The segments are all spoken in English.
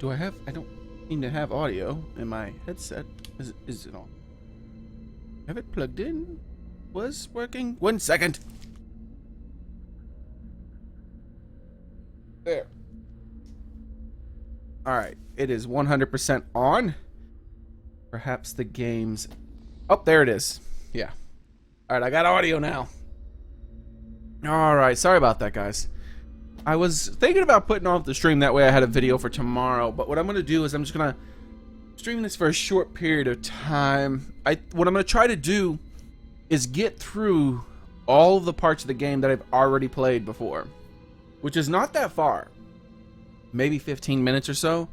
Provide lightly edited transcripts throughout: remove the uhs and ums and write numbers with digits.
Do I have? I don't seem to have audio in my headset. Is it on? Have it plugged in? Was working? 1 second. There. Alright, it is 100% on. Perhaps the game's... Oh, there it is. Yeah. Alright, I got audio now. Alright, sorry about that, guys. I was thinking about putting off the stream, that way I had a video for tomorrow, but what I'm going to do is I'm just going to stream this for a short period of time. What I'm going to try to do is get through all of the parts of the game that I've already played before, which is not that far. Maybe 15 minutes or so,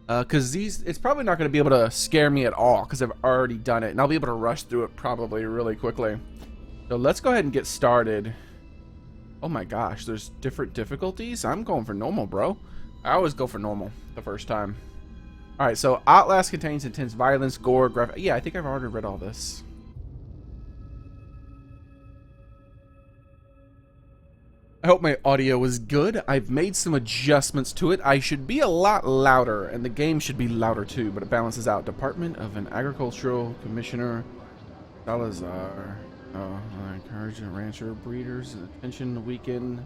because it's probably not going to be able to scare me at all because I've already done it, and I'll be able to rush through it probably really quickly. So let's go ahead and get started. Oh my gosh, there's different difficulties? I'm going for normal, bro. I always go for normal the first time. Alright, so Outlast contains intense violence, gore, graphic... Yeah, I think I've already read all this. I hope my audio is good. I've made some adjustments to it. I should be a lot louder, and the game should be louder too, but it balances out. Department of an Agricultural Commissioner Salazar. Oh, I encourage rancher breeders attention to weaken.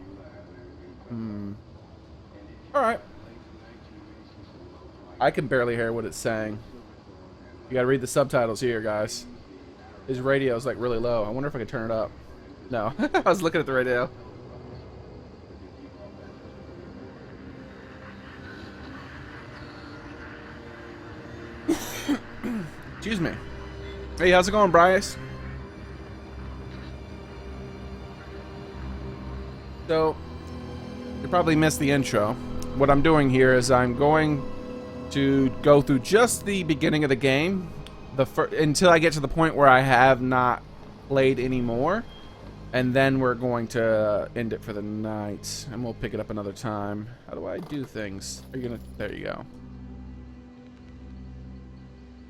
Alright. I can barely hear what it's saying. You gotta read the subtitles here, guys. His radio's like really low. I wonder if I could turn it up. No. I was looking at the radio. Excuse me. Hey, how's it going, Bryce? So, you probably missed the intro. What I'm doing here is I'm going to go through just the beginning of the game, until I get to the point where I have not played anymore, and then we're going to end it for the night, and we'll pick it up another time. How do I do things? Are you gonna? There you go.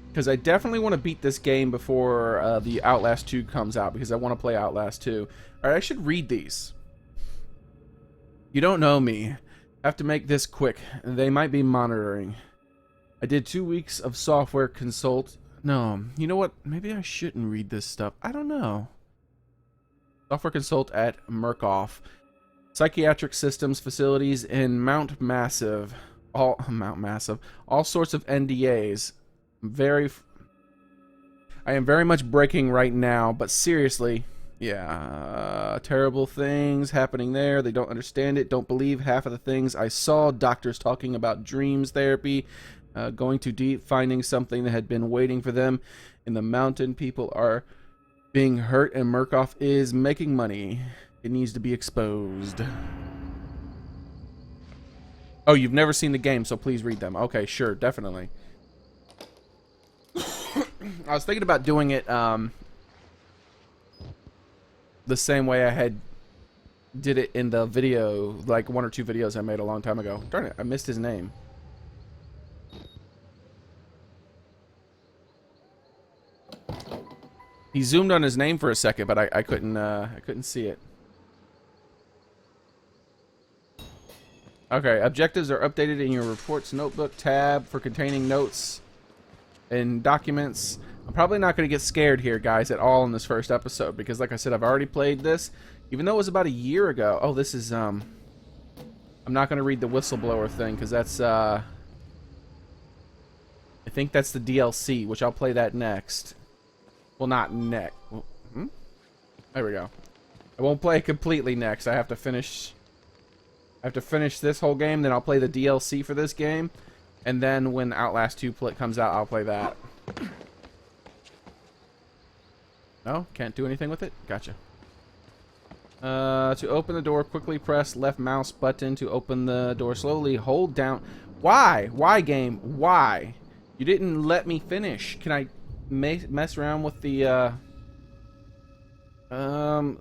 Because I definitely want to beat this game before the Outlast 2 comes out, because I want to play Outlast 2. All right, I should read these. You don't know me. Have to make this quick. They might be monitoring. I did 2 weeks of software consult. No, you know what? Maybe I shouldn't read this stuff. I don't know. Software consult at Murkoff. Psychiatric systems facilities in Mount Massive. All sorts of NDAs. I am very much breaking right now, but seriously, yeah, terrible things happening there. They don't understand it, don't believe half of the things I saw. Doctors talking about dreams therapy, going too deep, finding something that had been waiting for them in the mountain. People are being hurt, and Murkoff is making money. It needs to be exposed. Oh, you've never seen the game, so please read them. Okay, sure, definitely. I was thinking about doing it the same way I did it in the video, like 1 or 2 videos I made a long time ago. Darn it, I missed his name. He zoomed on his name for a second, but I couldn't see it. Okay, objectives are updated in your reports notebook tab for containing notes and documents. I'm probably not going to get scared here, guys, at all in this first episode, because like I said, I've already played this, even though it was about a year ago. Oh, this is I'm not going to read the whistleblower thing, because that's I think that's the DLC, which I'll play that next. Well, not next. There we go. I won't play it completely next. I have to finish this whole game, then I'll play the DLC for this game. And then when Outlast 2 comes out, I'll play that. No? Can't do anything with it? Gotcha. To open the door, quickly press left mouse button to open the door slowly. Hold down. Why? Why, game? Why? You didn't let me finish. Can I mess around with the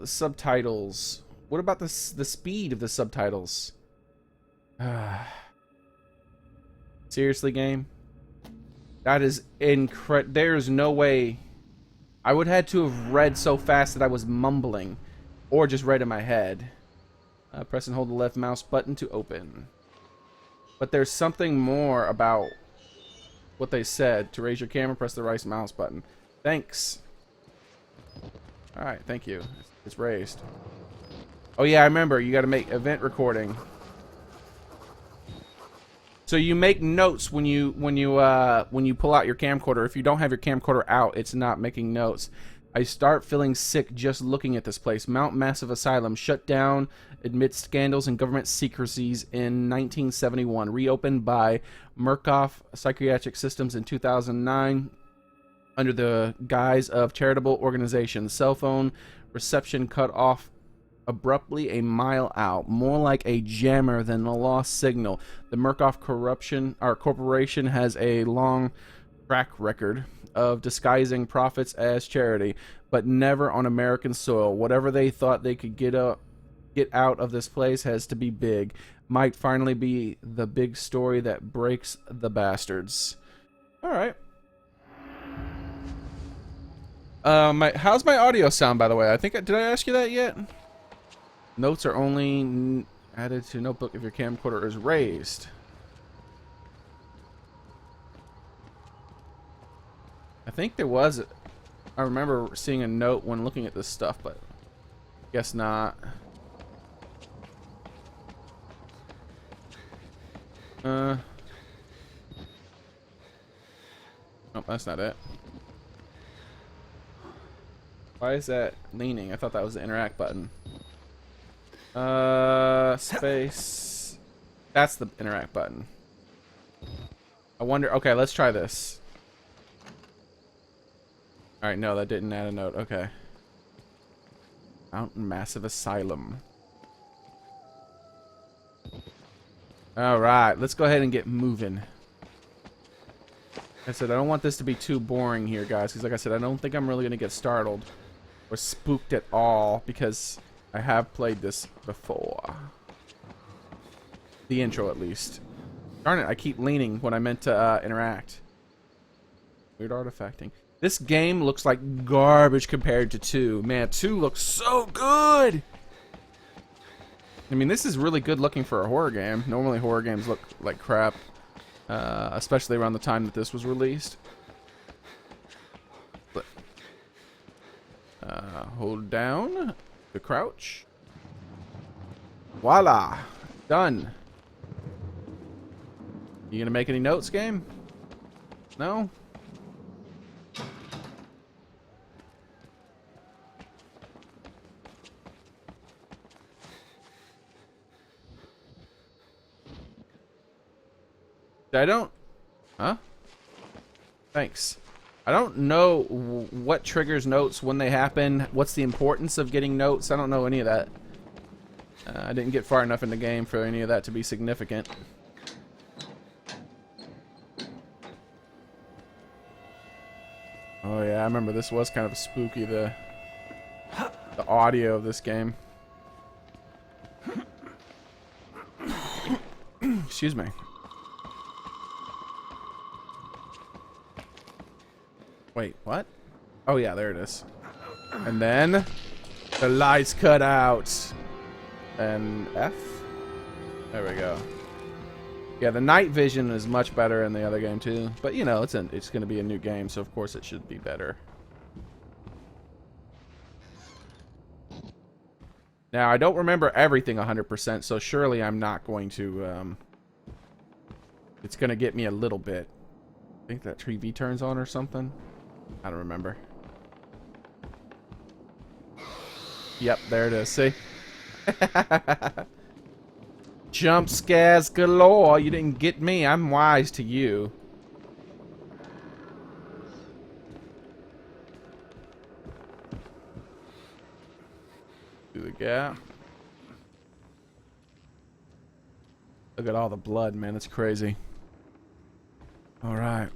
subtitles? What about the speed of the subtitles? Seriously, game? That is incredible. There's no way. I would have had to have read so fast that I was mumbling, or just read in my head. Press and hold the left mouse button to open. But there's something more about what they said. To raise your camera, press the right mouse button. Thanks. Alright, thank you. It's raised. Oh yeah, I remember. You gotta make event recording. So you make notes when you pull out your camcorder. If you don't have your camcorder out, it's not making notes. I start feeling sick just looking at this place. Mount Massive Asylum shut down amidst scandals and government secrecies in 1971. Reopened by Murkoff Psychiatric Systems in 2009 under the guise of charitable organization. Cell phone reception cut off abruptly a mile out, more like a jammer than a lost signal. The Murkoff corporation has a long track record of disguising profits as charity, but never on American soil. Whatever they thought they could get out of this place has to be big. Might finally be the big story that breaks the bastards. All right. How's my audio sound, by the way? Did I ask you that yet? Notes are only added to notebook if your camcorder is raised. I think there was. I remember seeing a note when looking at this stuff, but guess not. Nope, that's not it. Why is that leaning? I thought that was the interact button. Space. That's the interact button. I wonder. Okay, let's try this. Alright, no, that didn't add a note. Okay. Mountain Massive Asylum. Alright, let's go ahead and get moving. Like I said, I don't want this to be too boring here, guys, because like I said, I don't think I'm really going to get startled or spooked at all, because I have played this before. The intro, at least. Darn it, I keep leaning when I meant to interact. Weird artifacting. This game looks like garbage compared to 2. Man, 2 looks so good! I mean, this is really good looking for a horror game. Normally horror games look like crap. Especially around the time that this was released. But, hold down the crouch. Voila! Done. You gonna make any notes, game? No? I don't... Huh? Thanks. I don't know what triggers notes when they happen. What's the importance of getting notes? I don't know any of that. I didn't get far enough in the game for any of that to be significant. Oh yeah, I remember this was kind of spooky, the audio of this game. Excuse me. Wait, what? Oh yeah, there it is. And then the lights cut out. And F? There we go. Yeah, the night vision is much better in the other game too. But you know, it's going to be a new game, so of course it should be better. Now, I don't remember everything 100%, so surely I'm not going to... it's going to get me a little bit. I think that tree V turns on or something. I don't remember. Yep, there it is. See? Jump scares galore. You didn't get me. I'm wise to you. Through the gap. Look at all the blood, man. It's crazy. All right.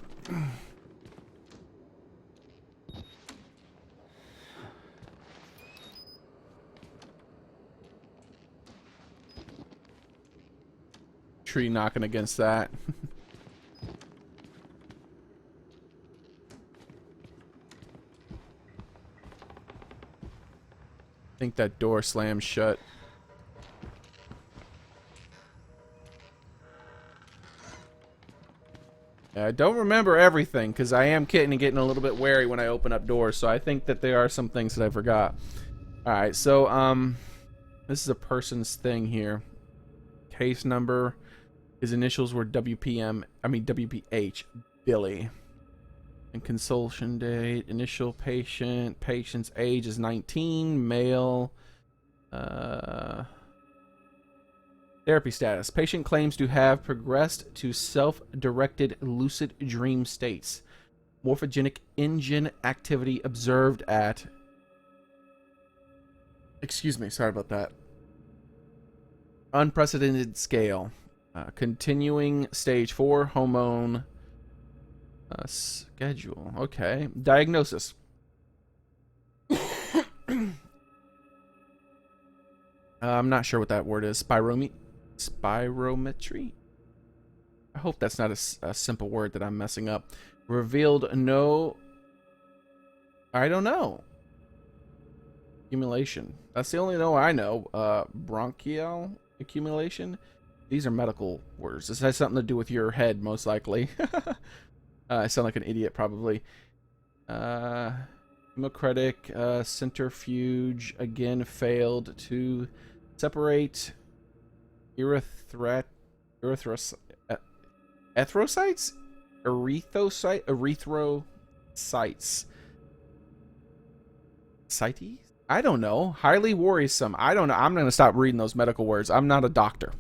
Tree knocking against that. I think that door slams shut. I don't remember everything because I am kidding and getting a little bit wary when I open up doors. So I think that there are some things that I forgot. All right, so this is a person's thing here. Case number. His initials were WPH, Billy. And consultation date, initial patient, patient's age is 19, male. Therapy status. Patient claims to have progressed to self-directed lucid dream states. Morphogenic engine activity observed at... Excuse me, sorry about that. Unprecedented scale. Continuing stage 4 hormone schedule. Okay. Diagnosis. I'm not sure what that word is. Spirometry? I hope that's not a simple word that I'm messing up. Revealed no... I don't know. Accumulation. That's the only no I know. Bronchial accumulation. These are medical words. This has something to do with your head, most likely. I sound like an idiot, probably. Democratic centrifuge again failed to separate erythrocytes? Erythrocytes? Cites? I don't know. Highly worrisome. I don't know. I'm going to stop reading those medical words. I'm not a doctor.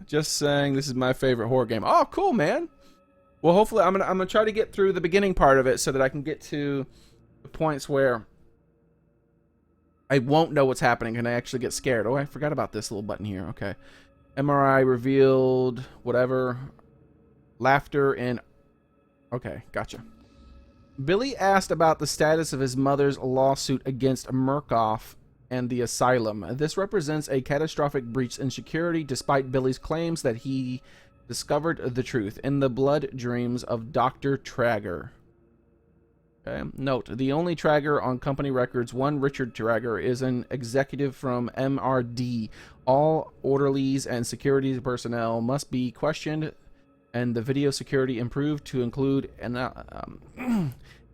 Just saying this is my favorite horror game. Oh, cool, man. Well, hopefully I'm gonna try to get through the beginning part of it so that I can get to the points where I won't know what's happening and I actually get scared. Oh, I forgot about this little button here. Okay. MRI revealed whatever. Laughter and... Okay, gotcha. Billy asked about the status of his mother's lawsuit against Murkoff and the asylum. This represents a catastrophic breach in security despite Billy's claims that he discovered the truth in the blood dreams of Dr. Trager. Okay. Note, the only Trager on company records, one Richard Trager, is an executive from MRD. All orderlies and security personnel must be questioned and the video security improved to include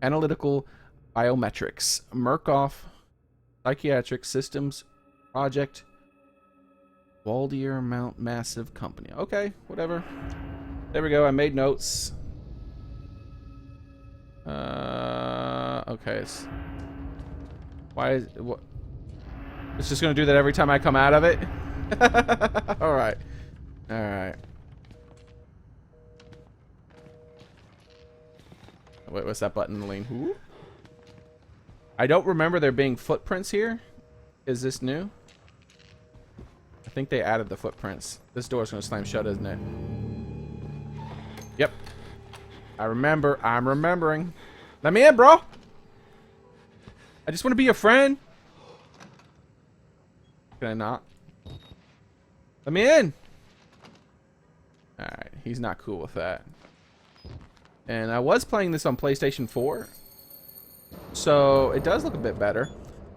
analytical biometrics. Murkoff Psychiatric Systems Project Waldier Mount Massive Company. Okay, whatever. There we go. I made notes. Okay. Why is what? It's just gonna do that every time I come out of it. All right. All right. Wait, what's that button, Lean? Who? I don't remember there being footprints here. Is this new? I think they added the footprints. This door's gonna slam shut, isn't it? Yep. I remember. I'm remembering. Let me in, bro. I just want to be your friend. Can I not? Let me in. Alright, he's not cool with that. And I was playing this on PlayStation 4. So it does look a bit better.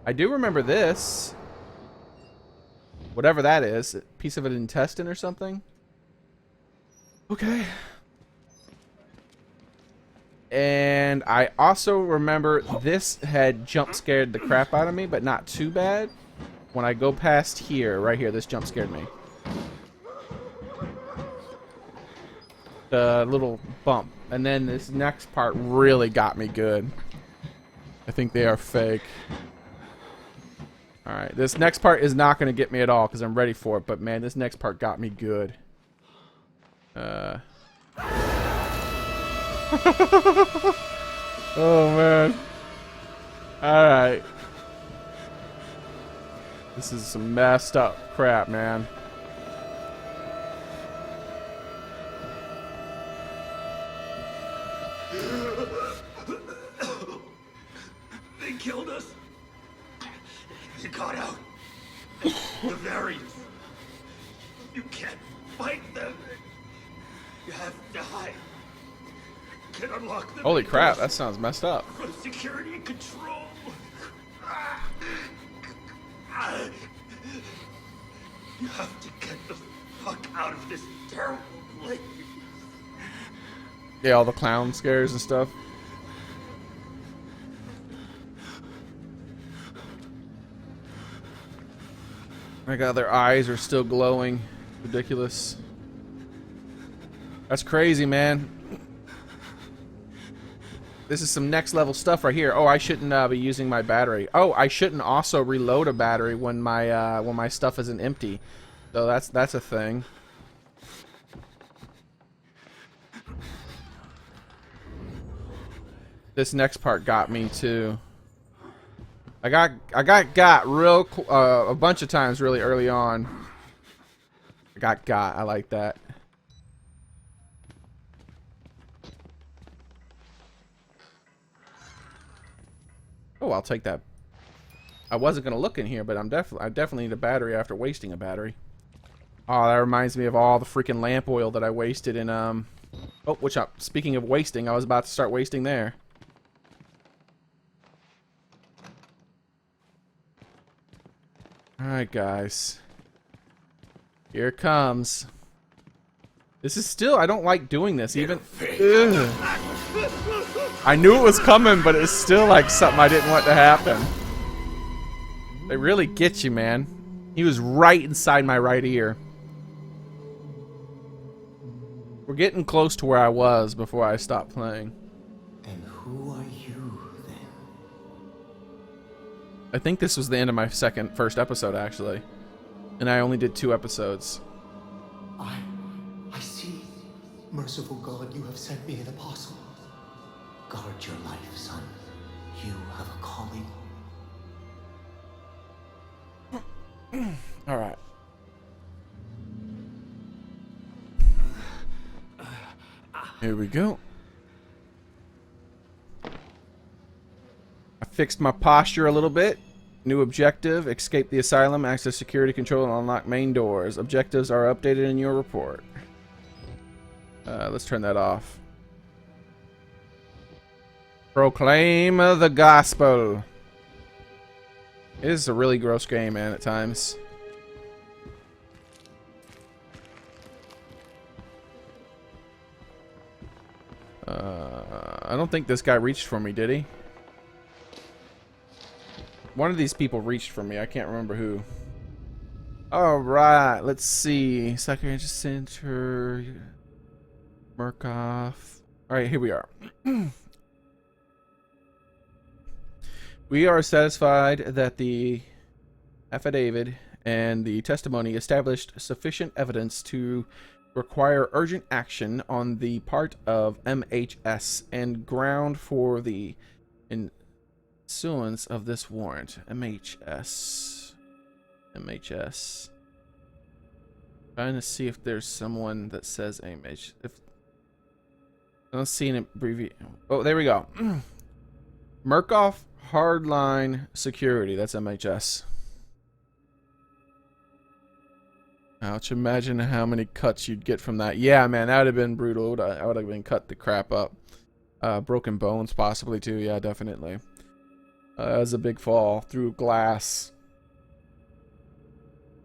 I do remember this. Whatever that is. A piece of an intestine or something. Okay. And I also remember this had jump scared the crap out of me, but not too bad. When I go past here, right here, this jump scared me. The little bump. And then this next part really got me good. I think they are fake. Alright, this next part is not going to get me at all because I'm ready for it. But man, this next part got me good. Oh man. Alright. This is some messed up crap, man. They killed us. You got out. The variants. You can't fight them. You have to hide. You can unlock them. Holy crap, that sounds messed up. From security and control. You have to get the fuck out of this terrible place. Yeah, all the clown scares and stuff. My god, their eyes are still glowing. Ridiculous. That's crazy, man. This is some next level stuff right here. Oh, I shouldn't be using my battery. Oh, I shouldn't also reload a battery when my stuff isn't empty. So that's a thing. This next part got me too. I got real a bunch of times really early on. I got. I like that. Oh, I'll take that. I wasn't gonna look in here, but I definitely need a battery after wasting a battery. Oh, that reminds me of all the freaking lamp oil that I wasted in Oh, speaking of wasting, I was about to start wasting there. Alright, guys. Here it comes. This is still, I don't like doing this, even. Ugh. I knew it was coming, but it's still like something I didn't want to happen. They really get you, man. He was right inside my right ear. We're getting close to where I was before I stopped playing. And who are you, then? I think this was the end of my first episode, actually. And I only did 2 episodes. I see. Merciful God, you have sent me an apostle. Guard your life, son. You have a calling. Alright. Here we go. I fixed my posture a little bit. New objective, escape the asylum, access security control, and unlock main doors. Objectives are updated in your report. Let's turn that off. Proclaim the gospel. It is a really gross game, man, at times. I don't think this guy reached for me, did he? One of these people reached for me. I can't remember who. Alright, let's see. Secretary Center. Murkoff. Alright, here we are. We are satisfied that the affidavit and the testimony established sufficient evidence to require urgent action on the part of MHS and ground for the issuance of this warrant. MHS. Trying to see if there's someone that says MH. If I don't see an abbreviation. Oh, there we go. Murkoff Hardline Security. That's MHS. Ouch, imagine how many cuts you'd get from that. Yeah, man, that would have been brutal. I would have been cut the crap up. Broken bones possibly too. Yeah, definitely. That was a big fall through glass.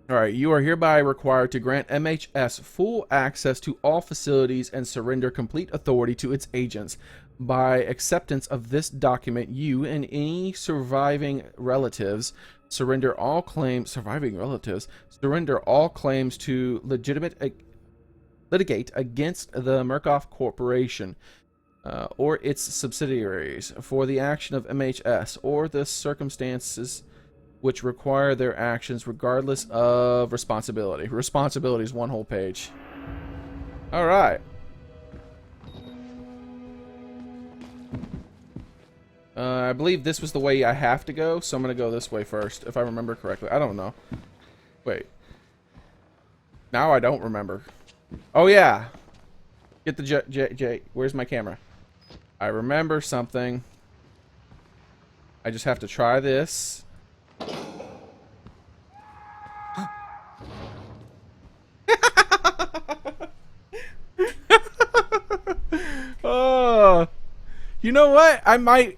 Alright, you are hereby required to grant MHS full access to all facilities and surrender complete authority to its agents. By acceptance of this document, you and any surviving relatives surrender all claims to litigate against the Murkoff Corporation or its subsidiaries for the action of MHS or the circumstances which require their actions regardless of responsibility. Responsibility is one whole page. All right. I believe this was the way I have to go, so I'm going to go this way first, if I remember correctly. I don't know. Wait. Now I don't remember. Oh, yeah. Get the J. Where's my camera? I remember something. I just have to try this. Oh. You know what? I might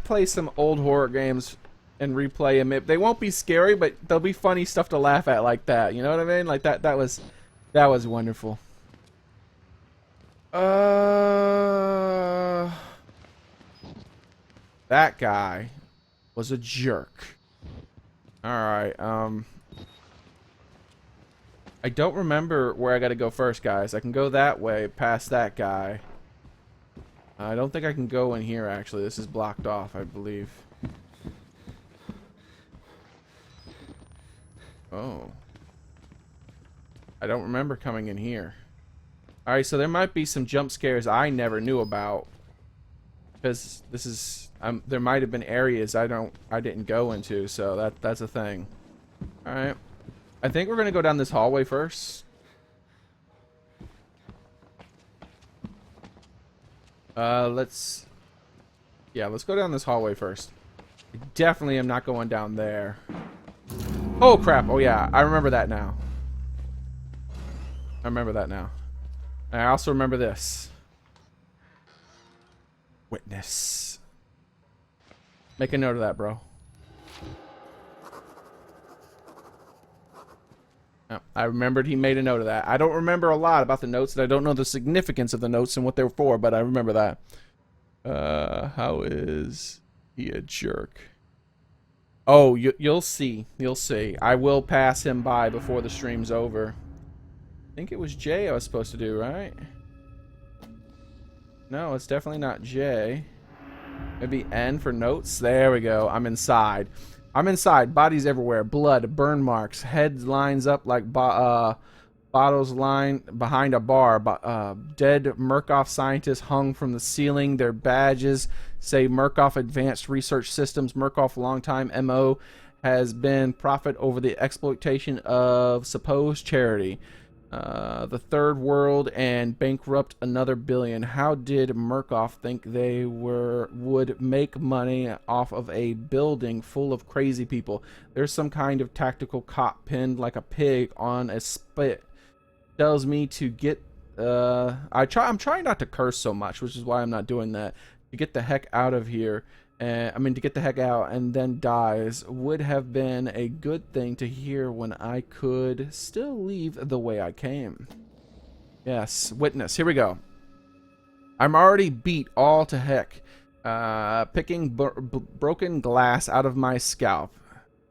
play some old horror games and replay them. They won't be scary, but they'll be funny stuff to laugh at like that. You know what I mean? Like that was That was wonderful. That guy was a jerk. Alright, I don't remember where I gotta go first, guys. I can go that way, past that guy. I don't think I can go in here, actually. This is blocked off, I believe. Oh. I don't remember coming in here. Alright, so there might be some jump scares I never knew about. Because this is... there might have been areas I didn't go into, so that's a thing. Alright. I think we're gonna go down this hallway first. Let's go down this hallway first. I definitely am not going down there. Oh crap, oh yeah, I remember that now. I remember that now. I also remember this. Witness. Make a note of that, bro. Oh, I remembered he made a note of that. I don't remember a lot about the notes, and I don't know the significance of the notes and what they were for, but I remember that. How is he a jerk? Oh, you'll see. You'll see. I will pass him by before the stream's over. I think it was J I was supposed to do, right? No, it's definitely not J. Maybe N for notes. There we go. I'm inside. I'm inside. Bodies everywhere. Blood. Burn marks. Head lines up like bottles lined behind a bar. Dead Murkoff scientists hung from the ceiling. Their badges say Murkoff Advanced Research Systems. Murkoff longtime MO has been profit over the exploitation of supposed charity. The third world and bankrupt another billion. How did Murkoff think they would make money off of a building full of crazy people? There's some kind of tactical cop pinned like a pig on a spit. Tells me to get I'm trying not to curse so much, which is why I'm not doing that. To get the heck out of here. To get the heck out and then dies would have been a good thing to hear when I could still leave the way I came. Yes, witness. Here we go. I'm already beat all to heck. Picking broken glass out of my scalp.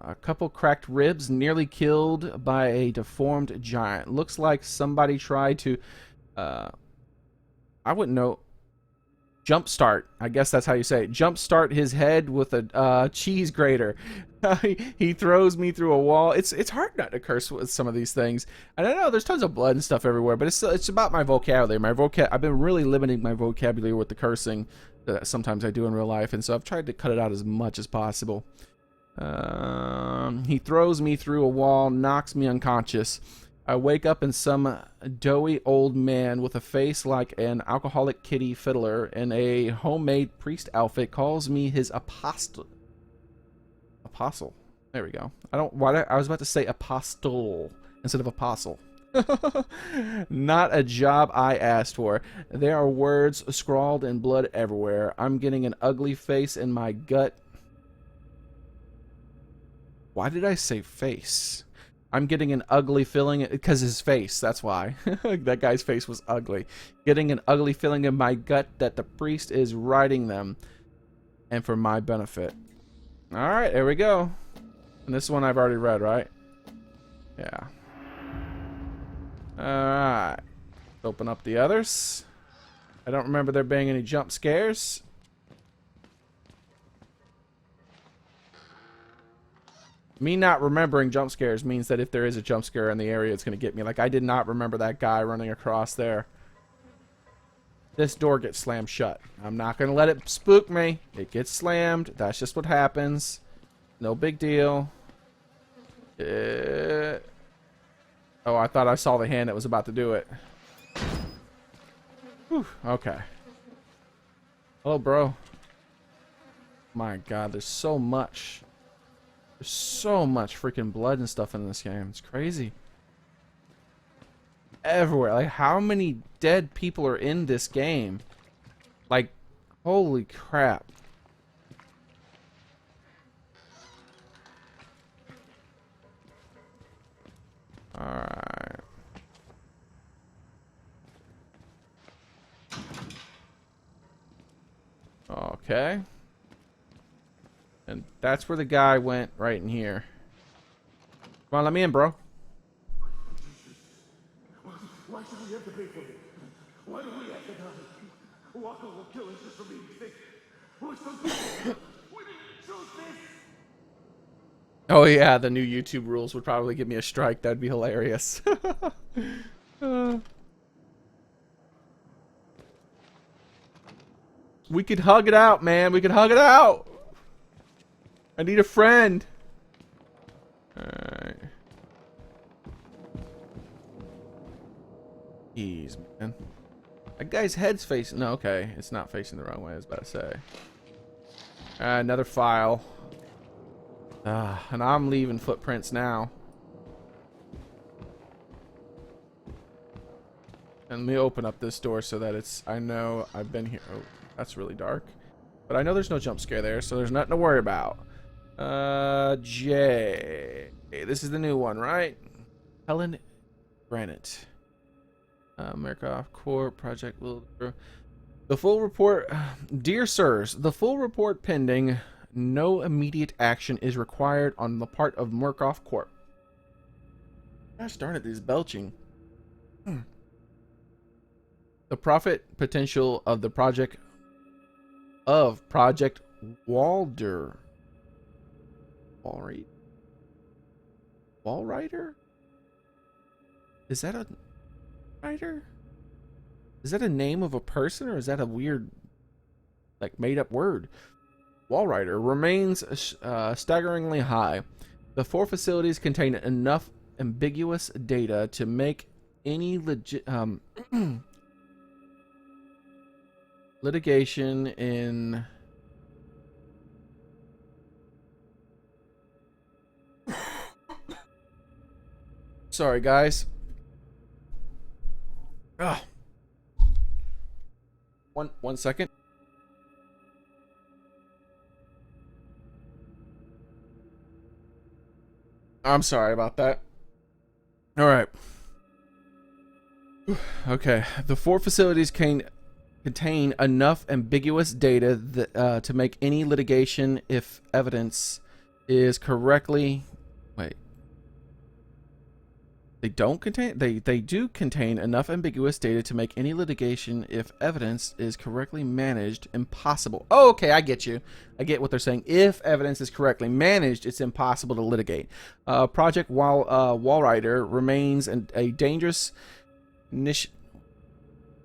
A couple cracked ribs, nearly killed by a deformed giant. Looks like somebody tried to... I wouldn't know... Jumpstart, I guess that's how you say it. Jumpstart his head with a cheese grater. He throws me through a wall. It's hard not to curse with some of these things. And I know there's tons of blood and stuff everywhere, but it's about my vocabulary. I've been really limiting my vocabulary with the cursing that sometimes I do in real life, and so I've tried to cut it out as much as possible. He throws me through a wall, knocks me unconscious. I wake up and some doughy old man with a face like an alcoholic kitty fiddler in a homemade priest outfit calls me his apostle. Apostle. There we go. I was about to say apostle instead of apostle. Not a job I asked for. There are words scrawled in blood everywhere. I'm getting an ugly face in my gut. Why did I say face? I'm getting an ugly feeling because his face, that's why. That guy's face was ugly. Getting an ugly feeling in my gut that the priest is writing them and for my benefit. Alright, here we go. And this one I've already read, right? Yeah. Alright. Open up the others. I don't remember there being any jump scares. Me not remembering jump scares means that if there is a jump scare in the area, it's going to get me. Like, I did not remember that guy running across there. This door gets slammed shut. I'm not going to let it spook me. It gets slammed. That's just what happens. No big deal. Oh, I thought I saw the hand that was about to do it. Whew, okay. Hello, bro. My God, there's so much. There's so much freaking blood and stuff in this game. It's crazy. Everywhere. Like, how many dead people are in this game? Like, holy crap. Alright. Okay. And that's where the guy went, right in here. Come on, let me in, bro. Why should we have to pay for it? Why do we have to die? Walker will kill us just for being sick. We're so we didn't choose this. Oh yeah, the new YouTube rules would probably give me a strike. That'd be hilarious. We could hug it out, man. We could hug it out. I need a friend. Alright. Jeez, man. That guy's head's facing... No, okay. It's not facing the wrong way, I was about to say. Another file. And I'm leaving footprints now. And let me open up this door so that it's... I know I've been here. Oh, that's really dark. But I know there's no jump scare there, so there's nothing to worry about. J. This is the new one, right? Helen Granite. Markov Core Project will... The full report... Dear sirs, the full report pending. No immediate action is required on the part of Murkoff Corp. Gosh darn it, this belching. The profit potential of the Project Walrider. Walrider? Is that a writer? Is that a name of a person, or is that a weird, like, made-up word? Walrider remains staggeringly high. The 4 facilities contain enough ambiguous data to make any litigation in sorry guys. One second. I'm sorry about that. All right. Okay. The 4 facilities contain enough ambiguous data that, to make any litigation, if evidence is correctly... Wait. They don't contain... They do contain enough ambiguous data to make any litigation, if evidence is correctly managed, impossible. Oh, okay, I get you. I get what they're saying. If evidence is correctly managed, it's impossible to litigate. Project Walrider remains a dangerous initiative.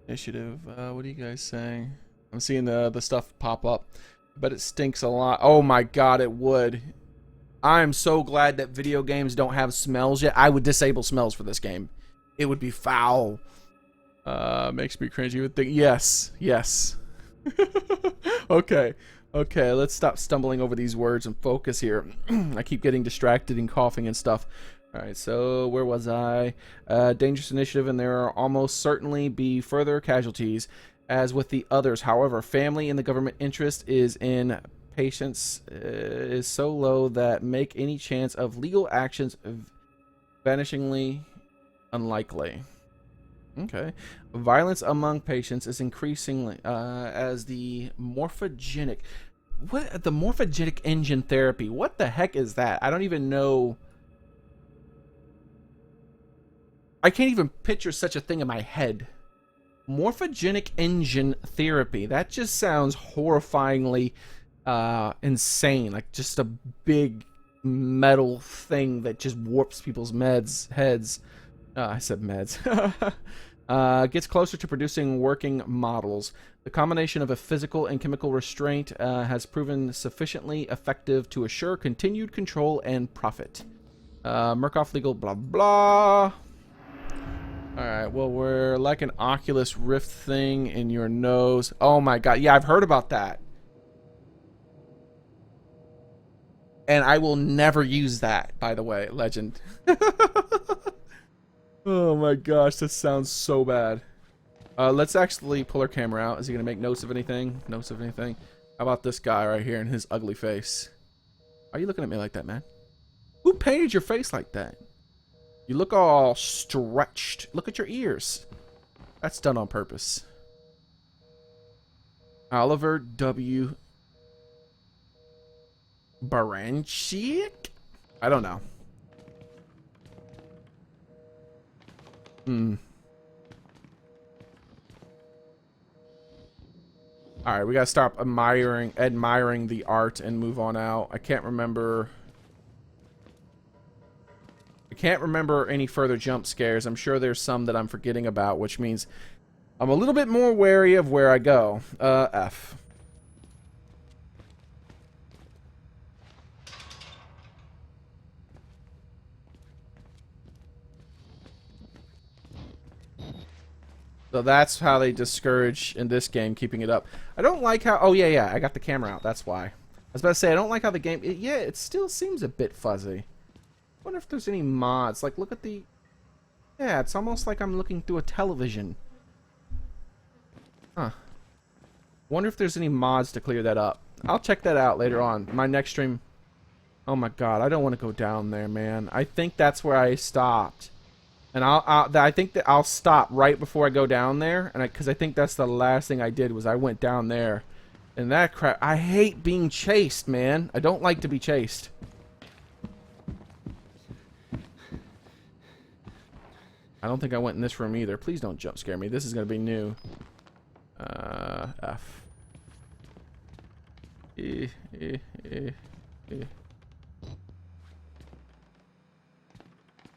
What are you guys saying? I'm seeing the stuff pop up, but it stinks a lot. Oh my god, it would. I'm so glad that video games don't have smells yet. I would disable smells for this game. It would be foul. Makes me cringe. You would think, yes. Okay, let's stop stumbling over these words and focus here. I keep getting distracted and coughing and stuff. Alright, so where was I? Dangerous initiative, and there are almost certainly be further casualties, as with the others. However, family and the government interest is in patience is so low that make any chance of legal actions vanishingly unlikely. Okay. Violence among patients is increasingly as the morphogenic... What? The morphogenic engine therapy. What the heck is that? I don't even know... I can't even picture such a thing in my head. Morphogenic engine therapy. That just sounds horrifyingly insane. Like just a big metal thing that just warps people's heads. I said meds. Gets closer to producing working models. The combination of a physical and chemical restraint has proven sufficiently effective to assure continued control and profit. Murkoff legal blah blah. Alright, well, we're like an Oculus Rift thing in your nose. Oh my god, yeah, I've heard about that. And I will never use that, by the way, legend. Oh my gosh, this sounds so bad. Let's actually pull our camera out. Is he gonna make notes of anything? Notes of anything? How about this guy right here and his ugly face? Why are you looking at me like that, man? Who painted your face like that? You look all stretched. Look at your ears. That's done on purpose. Oliver W. Baranchik? I don't know. Alright, we gotta stop admiring the art and move on out. I can't remember any further jump scares. I'm sure there's some that I'm forgetting about, which means I'm a little bit more wary of where I go. F. So that's how they discourage in this game, keeping it up. I don't like how... Oh, yeah, I got the camera out. That's why. I was about to say, I don't like how the game... yeah, it still seems a bit fuzzy. I wonder if there's any mods. Like, look at the... Yeah, it's almost like I'm looking through a television. Huh. Wonder if there's any mods to clear that up. I'll check that out later on. My next stream... Oh, my God. I don't want to go down there, man. I think that's where I stopped. And I think that I'll stop right before I go down there, and because I think that's the last thing I did was I went down there, and that crap. I hate being chased, man. I don't like to be chased. I don't think I went in this room either. Please don't jump scare me. This is gonna be new. F.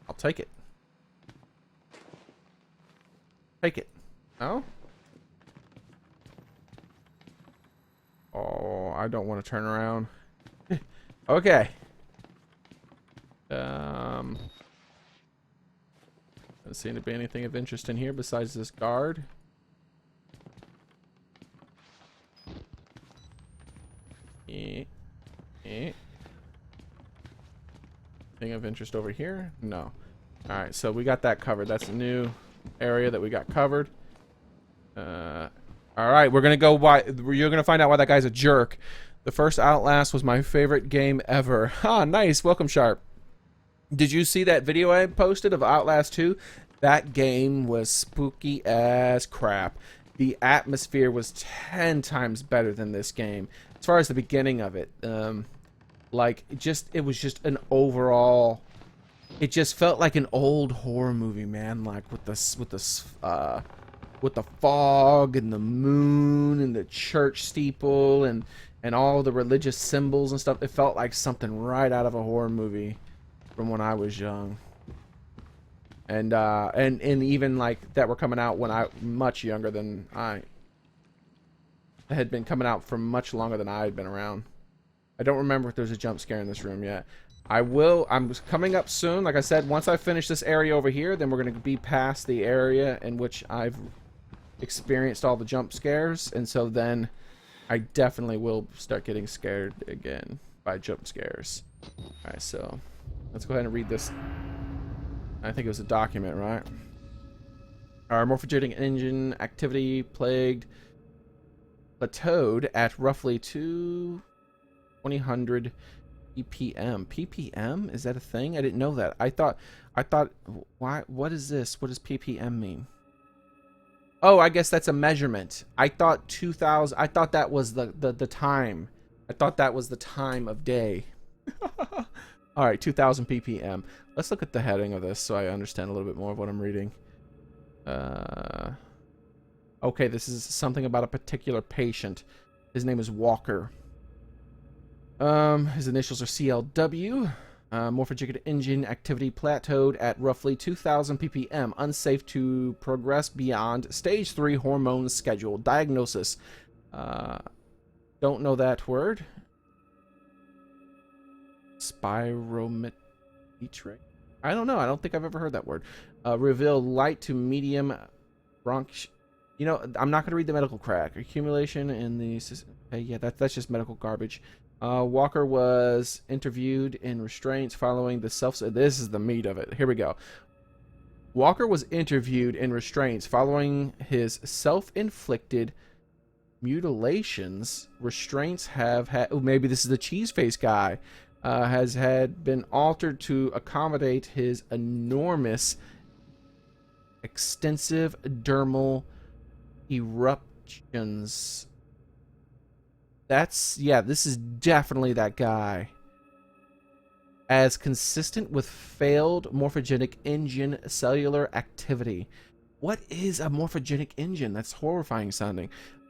I'll take it. Take it. No? Oh, I don't want to turn around. Okay. Doesn't seem to be anything of interest in here besides this guard. Thing of interest over here? No. Alright, so we got that covered. That's a new area that we got covered. Alright, we're gonna go by... You're gonna find out why that guy's a jerk. The first Outlast was my favorite game ever. Ah, nice. Welcome, Sharp. Did you see that video I posted of Outlast 2? That game was spooky as crap. The atmosphere was 10 times better than this game. As far as the beginning of it. Like, it was just an overall... It just felt like an old horror movie, man. Like with the fog and the moon and the church steeple and all the religious symbols and stuff. It felt like something right out of a horror movie from when I was young. And even like that were coming out when I much younger than I had been coming out for much longer than I had been around. I don't remember if there's a jump scare in this room yet. I'm coming up soon. Like I said, once I finish this area over here, then we're going to be past the area in which I've experienced all the jump scares. And so then I definitely will start getting scared again by jump scares. Alright, so let's go ahead and read this. I think it was a document, right? Our morphogenic engine activity plateaued at roughly 2000 ppm. ppm? Is that a thing? I didn't know that. I thought why, what is this? What does ppm mean? Oh, I guess that's a measurement. I thought 2000. I thought that was the time. I thought that was the time of day. All right, 2000 ppm. Let's look at the heading of this so I understand a little bit more of what I'm reading. Okay, this is something about a particular patient. His name is Walker. His initials are CLW. Morphogenic engine activity plateaued at roughly 2000 ppm. Unsafe to progress beyond stage 3 hormone schedule. Diagnosis. Don't know that word. Spirometry? I don't know. I don't think I've ever heard that word. Reveal light to medium bronch. You know, I'm not going to read the medical crack. Accumulation in the... Okay, yeah, that's just medical garbage. Walker was interviewed in restraints following the This is the meat of it. Here we go. Walker was interviewed in restraints following his self-inflicted mutilations. Restraints have had... Oh, maybe this is the cheese face guy. Has had been altered to accommodate his enormous, extensive dermal eruptions. That's, yeah, this is definitely that guy. as consistent with failed morphogenic engine cellular activity. What is a morphogenic engine? That's horrifying sounding.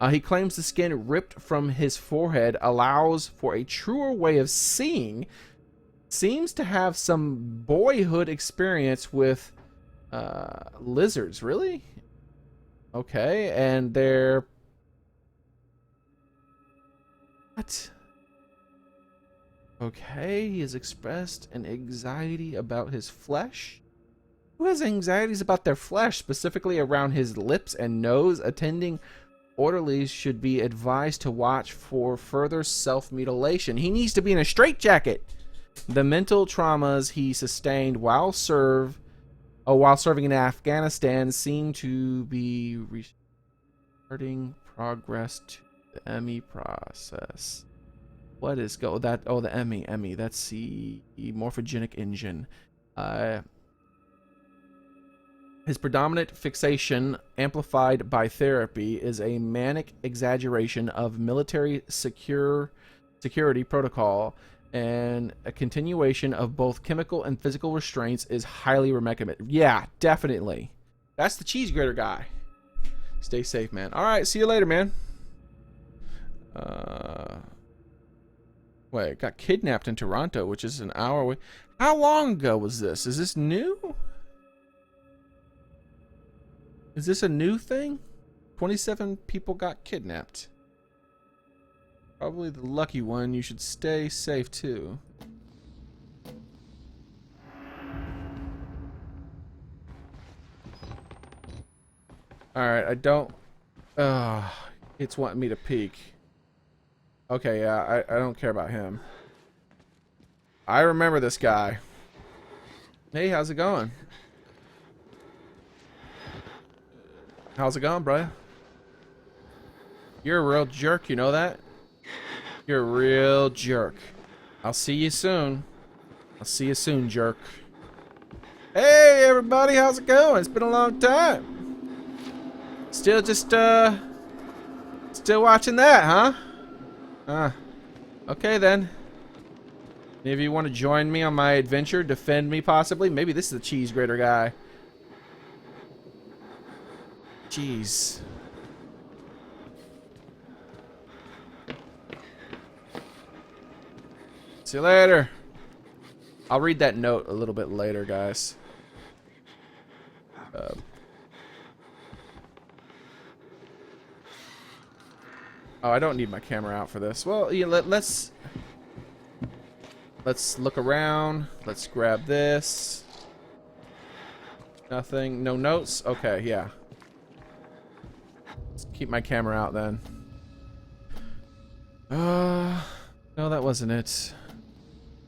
He claims the skin ripped from his forehead allows for a truer way of seeing. Seems to have some boyhood experience with lizards. Really? Okay, and they're... What? Okay, he has expressed an anxiety about his flesh. Who has anxieties about their flesh, specifically around his lips and nose? Attending orderlies should be advised to watch for further self-mutilation. He needs to be in a straitjacket. The mental traumas he sustained while serving in Afghanistan seem to be retarding progress to the ME process. What is that? Oh, the ME. That's the morphogenic engine. His predominant fixation, amplified by therapy, is a manic exaggeration of military security protocol, and a continuation of both chemical and physical restraints is highly recommended. Yeah, definitely. That's the cheese grater guy. Stay safe, man. All right, see you later, man. Wait, got kidnapped in Toronto, which is an hour away. How long ago was this? Is this new? Is this a new thing? 27 people got kidnapped. Probably the lucky one. You should stay safe too. Alright, I don't... it's wanting me to peek. Okay, yeah, I don't care about him. I remember this guy. Hey, how's it going? How's it going, bro? You're a real jerk, you know that? You're a real jerk. I'll see you soon. I'll see you soon, jerk. Hey, everybody, how's it going? It's been a long time. Still just, still watching that, huh? Okay then. Any of you want to join me on my adventure? Defend me, possibly? Maybe this is the cheese grater guy. Jeez. See you later. I'll read that note a little bit later, guys. Oh, I don't need my camera out for this. Well, yeah, let's look around. Let's grab this. Nothing. No notes? Okay, yeah. Let's keep my camera out then. No, that wasn't it.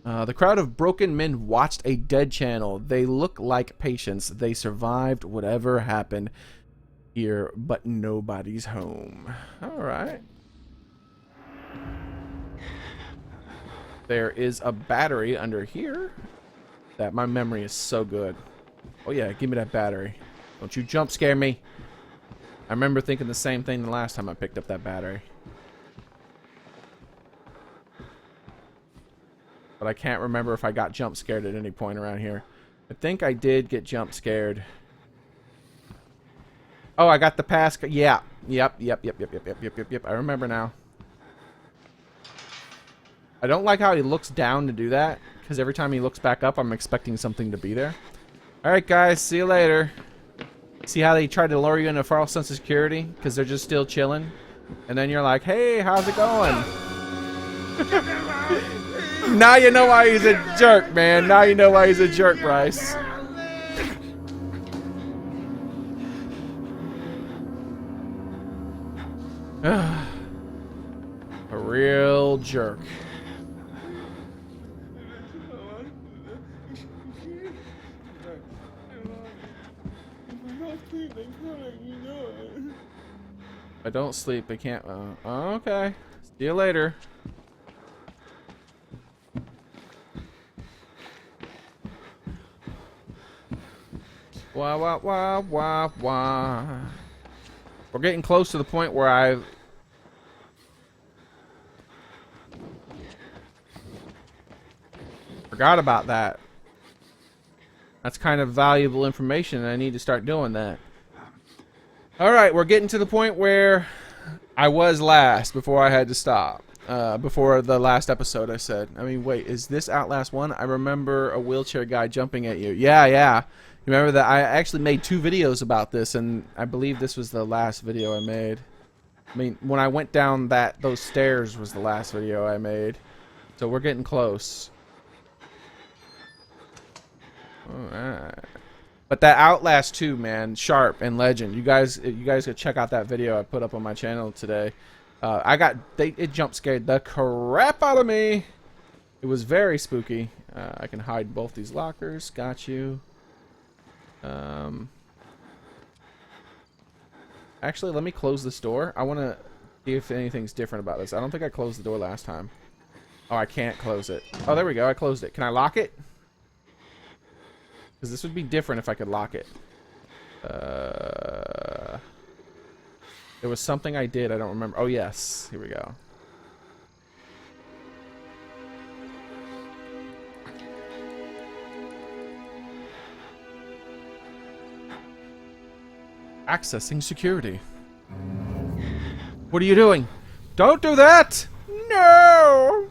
The crowd of broken men watched a dead channel. They look like patients. They survived whatever happened here, but nobody's home. Alright. There is a battery under here. That my memory is so good. Oh yeah, give me that battery. Don't you jump scare me. I remember thinking the same thing the last time I picked up that battery. But I can't remember if I got jump scared at any point around here. I think I did get jump scared. Oh, I got the pass. Yeah. Yep. I remember now. I don't like how he looks down to do that, because every time he looks back up, I'm expecting something to be there. Alright, guys. See you later. See how they tried to lure you into a false sense of security? Because they're just still chilling? And then you're like, hey, how's it going? Now you know why he's a jerk, man. Now you know why he's a jerk, Bryce. A real jerk. If I don't sleep, I can't. Okay. See you later. Wah, wah, wah, wah, wah. We're getting close to the point where I've... We're forgot about that. That's kind of valuable information, and I need to start doing that. Alright, we're getting to the point where I was last before I had to stop. Before the last episode, I said. I mean, wait, is this Outlast 1? I remember a wheelchair guy jumping at you. Yeah, yeah. You remember that? I actually made 2 videos about this, and I believe this was the last video I made. I mean, when I went down those stairs was the last video I made. So we're getting close. Alright. But that Outlast 2, man, Sharp and Legend. You guys go check out that video I put up on my channel today. It jump scared the crap out of me. It was very spooky. I can hide both these lockers. Got you. Actually, let me close this door. I want to see if anything's different about this. I don't think I closed the door last time. Oh, I can't close it. Oh, there we go. I closed it. Can I lock it? Because this would be different if I could lock it. There was something I did. I don't remember. Oh, yes. Here we go. Accessing security. What are you doing? Don't do that! No!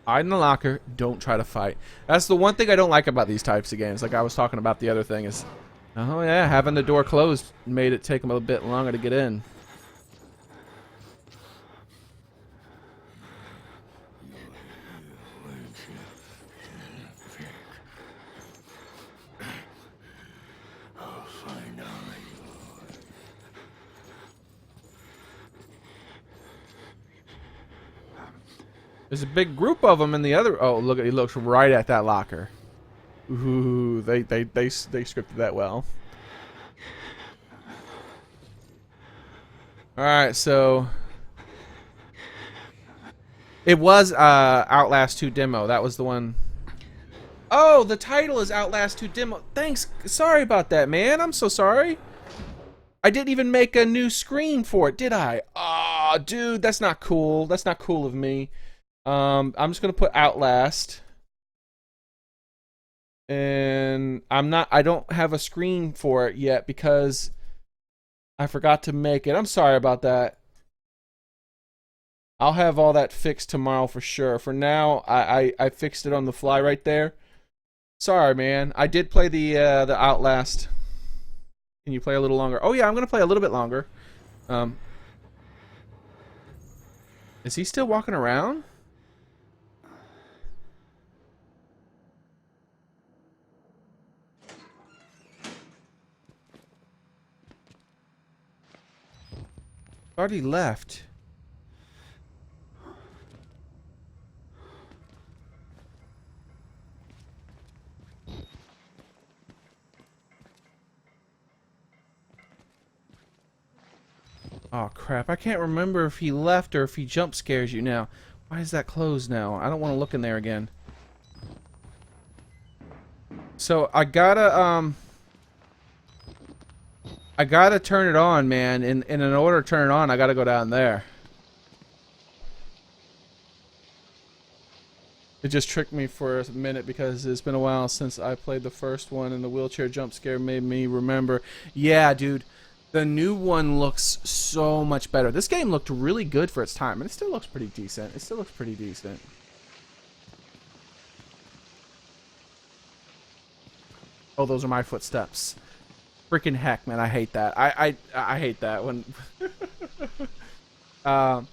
Hide in the locker. Don't try to fight. That's the one thing I don't like about these types of games. Like I was talking about the other thing is, oh yeah, having the door closed made it take them a bit longer to get in. There's a big group of them in the other. Oh, look! He looks right at that locker. Ooh, they scripted that well. All right, so it was Outlast 2 demo. That was the one. Oh, the title is Outlast 2 demo. Thanks. Sorry about that, man. I'm so sorry. I didn't even make a new screen for it, did I? Oh, dude, that's not cool. That's not cool of me. I'm just gonna put Outlast, and I don't have a screen for it yet because I forgot to make it. I'm sorry about that. I'll have all that fixed tomorrow for sure. For now, I fixed it on the fly right there. Sorry, man. I did play the Outlast. Can you play a little longer? Oh yeah, I'm gonna play a little bit longer. Is he still walking around? Already left. Oh crap, I can't remember if he left or if he jump scares you now. Why is that closed now? I don't want to look in there again. So I gotta turn it on, man. And in order to turn it on, I gotta go down there. It just tricked me for a minute because it's been a while since I played the first one, and the wheelchair jump scare made me remember. Yeah, dude. The new one looks so much better. This game looked really good for its time, and it still looks pretty decent. It still looks pretty decent. Oh, those are my footsteps. Freaking heck, man, I hate that. I hate that when. But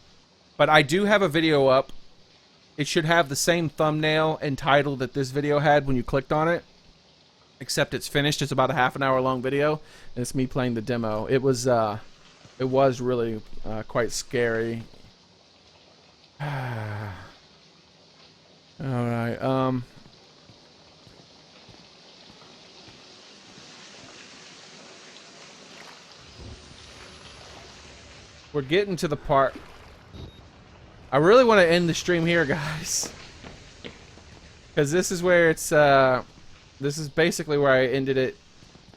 I do have a video up. It should have the same thumbnail and title that this video had when you clicked on it. Except it's finished. It's about a half-an-hour long video, and it's me playing the demo. It was really quite scary. All right. We're getting to the part. I really want to end the stream here, guys, because this is where it's this is basically where I ended it.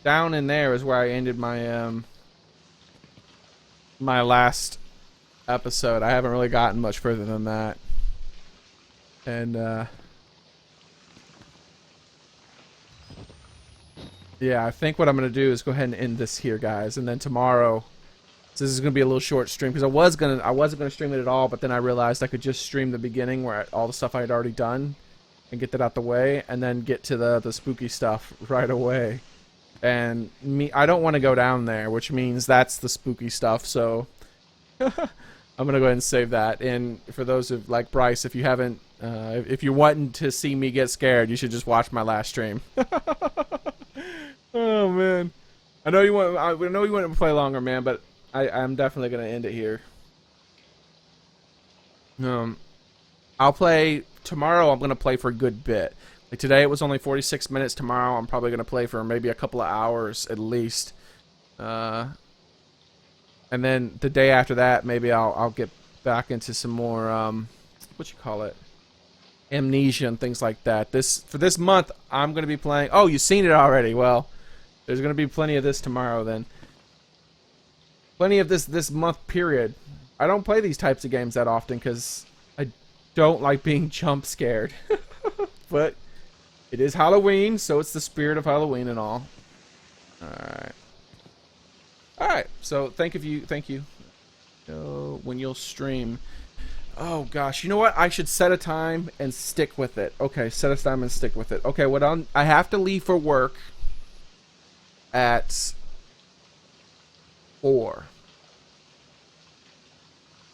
Down in there is where I ended my my last episode. I haven't really gotten much further than that. And yeah, I think what I'm gonna do is go ahead and end this here, guys, and then tomorrow, so this is gonna be a little short stream because I wasn't gonna stream it at all, but then I realized I could just stream the beginning where all the stuff I had already done and get that out the way, and then get to the spooky stuff right away. And I don't want to go down there, which means that's the spooky stuff. So I'm gonna go ahead and save that. And for those of like Bryce, if you haven't, if you're wanting to see me get scared, you should just watch my last stream. Oh man, I know you want. I know you want to play longer, man, but I'm definitely gonna end it here. I'll play tomorrow. I'm gonna play for a good bit. Like today, it was only 46 minutes. Tomorrow, I'm probably gonna play for maybe a couple of hours at least. And then the day after that, maybe I'll get back into some more what you call it, Amnesia and things like that. For this month, I'm gonna be playing. Oh, you've seen it already. Well, there's gonna be plenty of this tomorrow then. Plenty of this month period. I don't play these types of games that often because I don't like being jump scared. But it is Halloween, so it's the spirit of Halloween and all. Alright. Alright, so thank you. So when you'll stream. Oh gosh, you know what? I should set a time and stick with it. Okay, set a time and stick with it. Okay, I have to leave for work at 4.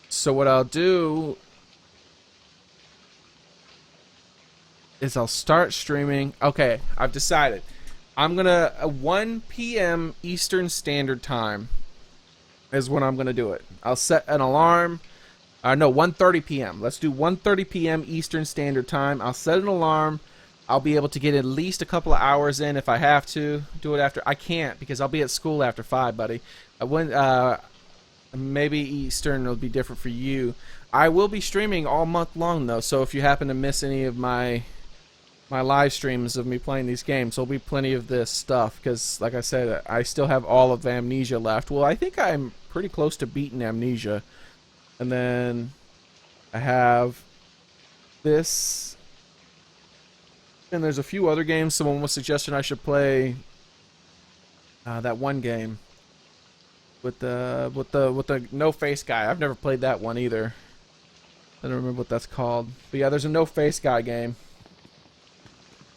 So what I'll do is I'll start streaming. Okay, I've decided. I'm gonna 1 p.m. Eastern Standard Time is when I'm gonna do it. I'll set an alarm. No, 1:30 p.m. Let's do 1:30 p.m. Eastern Standard Time. I'll set an alarm. I'll be able to get at least a couple of hours in if I have to. Do it after. I can't because I'll be at school after 5, buddy. Maybe Eastern will be different for you. I will be streaming all month long though, so if you happen to miss any of my live streams of me playing these games, there'll be plenty of this stuff because, like I said, I still have all of Amnesia left. Well, I think I'm pretty close to beating Amnesia. And then I have this. And there's a few other games. Someone was suggesting I should play that one game with the no face guy. I've never played that one either. I don't remember what that's called. But yeah, there's a no face guy game.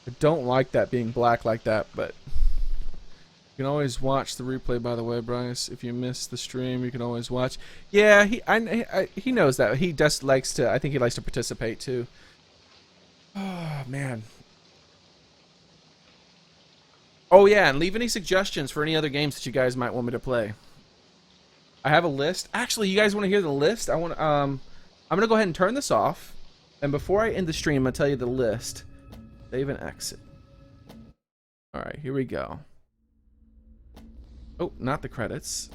I don't like that being black like that, but you can always watch the replay, by the way, Bryce. If you missed the stream, you can always watch. Yeah, he knows that. He just likes to, I think he likes to participate too. Oh, man. Oh, yeah, and leave any suggestions for any other games that you guys might want me to play. I have a list. Actually, you guys want to hear the list? I'm going to go ahead and turn this off. And before I end the stream, I'll tell you the list. Save and exit. Alright, here we go. Oh, not the credits.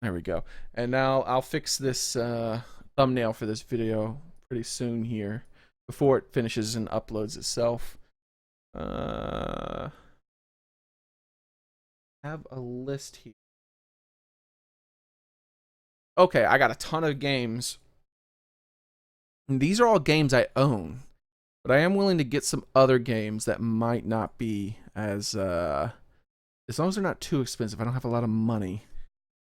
There we go. And now I'll fix this thumbnail for this video pretty soon here. Before it finishes and uploads itself. Have a list here. Okay, I got a ton of games. And these are all games I own. But I am willing to get some other games that might not be as long as they're not too expensive. I don't have a lot of money.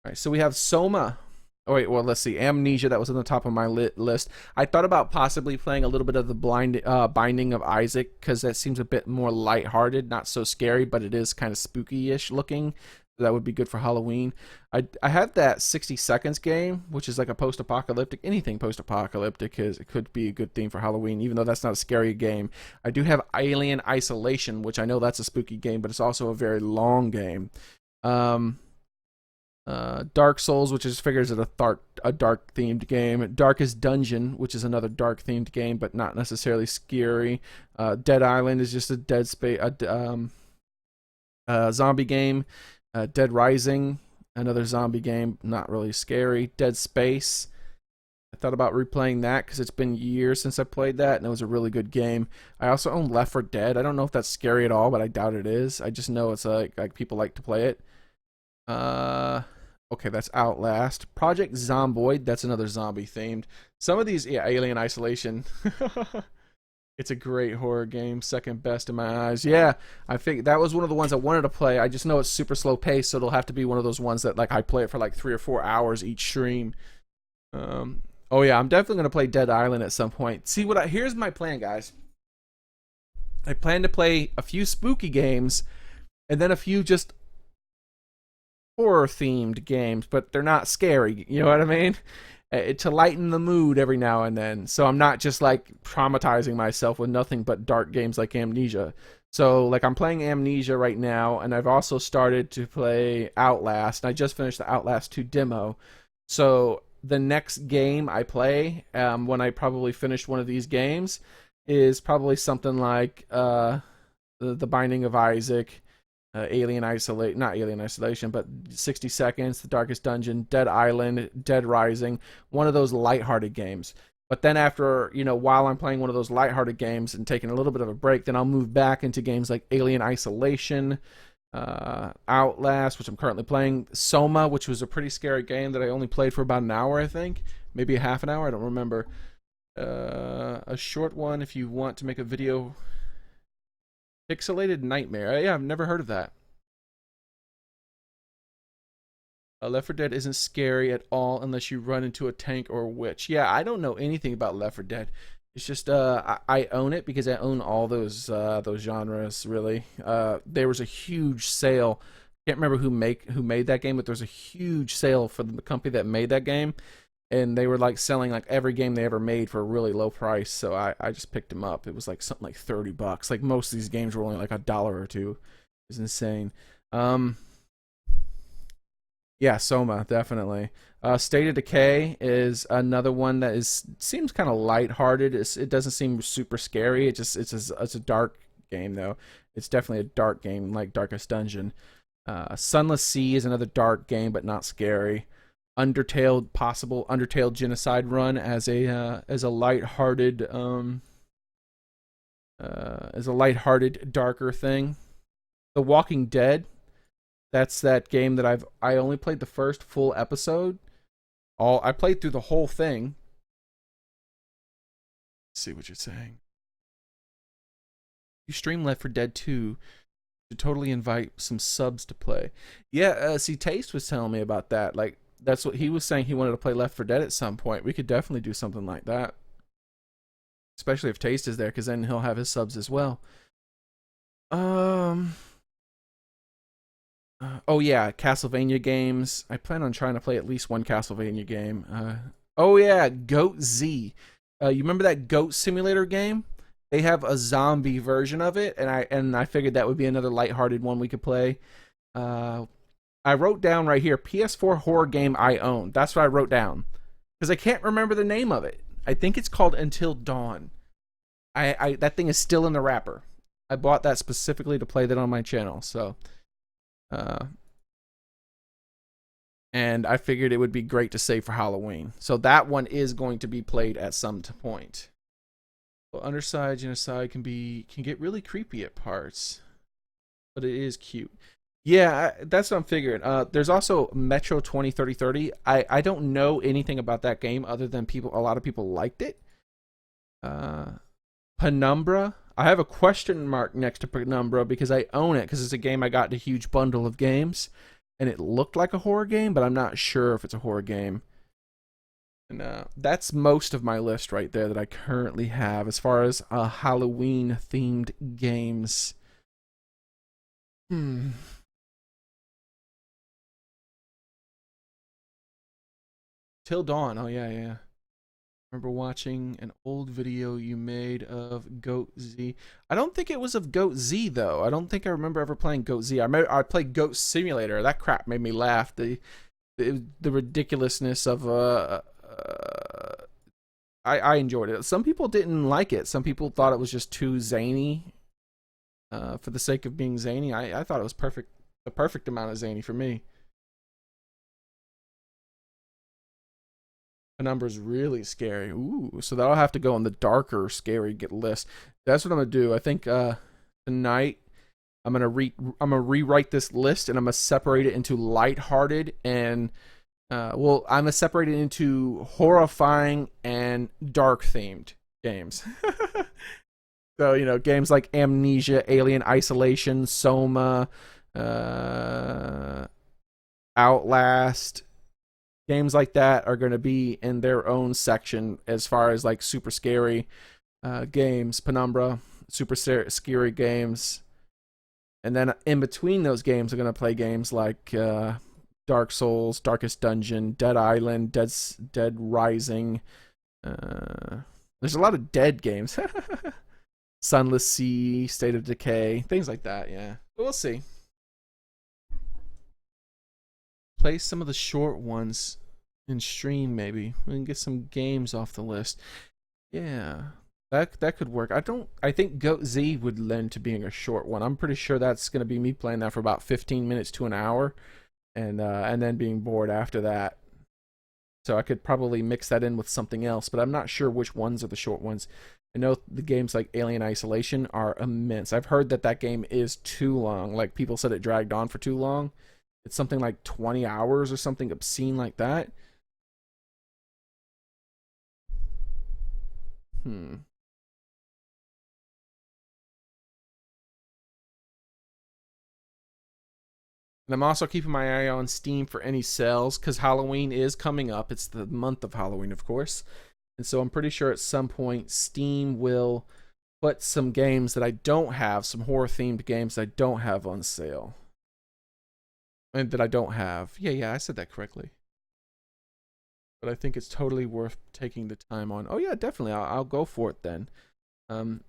All right, so we have Soma. Oh wait, well let's see. Amnesia, that was on the top of my list. I thought about possibly playing a little bit of the Binding of Isaac because that seems a bit more lighthearted, not so scary, but it is kind of spooky-ish looking. That would be good for Halloween. I had that 60 Seconds game, which is like a post-apocalyptic. Anything post-apocalyptic it could be a good theme for Halloween, even though that's not a scary game. I do have Alien Isolation, which I know that's a spooky game, but it's also a very long game. Dark Souls, which is figures as a dark themed game. Darkest Dungeon, which is another dark themed game, but not necessarily scary. Dead Island is just a dead space zombie game. Dead Rising, another zombie game, not really scary. Dead Space, I thought about replaying that because it's been years since I played that, and it was a really good game. I also own Left 4 Dead. I don't know if that's scary at all, but I doubt it is. I just know it's like people like to play it. Okay, that's Outlast. Project Zomboid. That's another zombie themed. Some of these, yeah, Alien Isolation. It's a great horror game, second best in my eyes. Yeah, I think that was one of the ones I wanted to play. I just know it's super slow paced, so it'll have to be one of those ones that like I play it for like 3 or 4 hours each stream. Oh yeah, I'm definitely gonna play Dead Island at some point. See here's my plan, guys. I plan to play a few spooky games, and then a few just horror themed games, but they're not scary. You know what I mean? To lighten the mood every now and then, so I'm not just like traumatizing myself with nothing but dark games like Amnesia. So like I'm playing Amnesia right now, and I've also started to play Outlast, and I just finished the Outlast 2 demo. So the next game I play, when I probably finish one of these games, is probably something like the Binding of Isaac, not Alien Isolation, but 60 Seconds, The Darkest Dungeon, Dead Island, Dead Rising, one of those lighthearted games. But then after, while I'm playing one of those lighthearted games and taking a little bit of a break, then I'll move back into games like Alien Isolation, Outlast, which I'm currently playing, Soma, which was a pretty scary game that I only played for about an hour, I think, maybe a half an hour, I don't remember. A short one if you want to make a video. Pixelated Nightmare. Yeah, I've never heard of that. Left 4 Dead isn't scary at all unless you run into a tank or a witch. Yeah, I don't know anything about Left 4 Dead. It's just I own it because I own all those genres. Really, there was a huge sale. Can't remember who made that game, but there's a huge sale for the company that made that game, and they were like selling like every game they ever made for a really low price. So I just picked them up. It was like something like $30. Like most of these games were only like $1 or $2. It's insane. Yeah, Soma, definitely. State of Decay is another one that seems kind of lighthearted. It doesn't seem super scary. It's a dark game though. It's definitely a dark game like Darkest Dungeon. Sunless Sea is another dark game but not scary. Undertale Genocide Run as a lighthearted darker thing. The Walking Dead. That's that game that I only played the first full episode. I played through the whole thing. Let's see what you're saying. You stream Left 4 Dead 2 to totally invite some subs to play. Yeah, see, Taste was telling me about that. Like, that's what he was saying. He wanted to play Left 4 Dead at some point. We could definitely do something like that. Especially if Taste is there, because then he'll have his subs as well. Oh yeah, Castlevania games. I plan on trying to play at least one Castlevania game. Oh yeah, Goat Z. You remember that Goat Simulator game? They have a zombie version of it, and I figured that would be another lighthearted one we could play. I wrote down right here, PS4 horror game I own. That's what I wrote down because I can't remember the name of it. I think it's called Until Dawn. That thing is still in the wrapper. I bought that specifically to play that on my channel. So. And I figured it would be great to save for Halloween. So that one is going to be played at some point. Well, Underside Genocide can get really creepy at parts, but it is cute. Yeah, that's what I'm figuring. There's also Metro 2030. I don't know anything about that game other than a lot of people liked it. Penumbra. I have a question mark next to Penumbra because I own it because it's a game I got in a huge bundle of games, and it looked like a horror game, but I'm not sure if it's a horror game. And that's most of my list right there that I currently have as far as Halloween themed games. Till Dawn. Oh yeah. Remember watching an old video you made of Goat Z. I don't think it was of Goat Z though. I don't think I remember ever playing Goat Z. I played Goat Simulator. That crap made me laugh. The ridiculousness of I enjoyed it. Some people didn't like it. Some people thought it was just too zany. For the sake of being zany, I thought it was perfect. The perfect amount of zany for me. Penumbra's really scary. Ooh, so that'll have to go on the darker scary list. That's what I'm gonna do. I think tonight I'm gonna rewrite this list and I'm gonna separate it into lighthearted and well, I'm gonna separate it into horrifying and dark themed games. So, you know, games like Amnesia, Alien Isolation, Soma, Outlast, games like that are going to be in their own section as far as like super scary games, Penumbra, super scary games. And then in between those games, I'm going to play games like Dark Souls, Darkest Dungeon, Dead Island, Dead Rising. There's a lot of dead games. Sunless Sea, State of Decay, things like that, yeah. But we'll see. Play some of the short ones in stream, maybe. We can get some games off the list. Yeah. That could work. I think Goat Z would lend to being a short one. I'm pretty sure that's gonna be me playing that for about 15 minutes to an hour and then being bored after that. So I could probably mix that in with something else, but I'm not sure which ones are the short ones. I know the games like Alien Isolation are immense. I've heard that game is too long. Like, people said it dragged on for too long. It's something like 20 hours or something obscene like that. And I'm also keeping my eye on Steam for any sales because Halloween is coming up. It's the month of Halloween, of course. And so I'm pretty sure at some point Steam will put some games that I don't have, some horror-themed games that I don't have on sale. And that I don't have. Yeah, I said that correctly. But I think it's totally worth taking the time on. Oh yeah, definitely. I'll go for it then.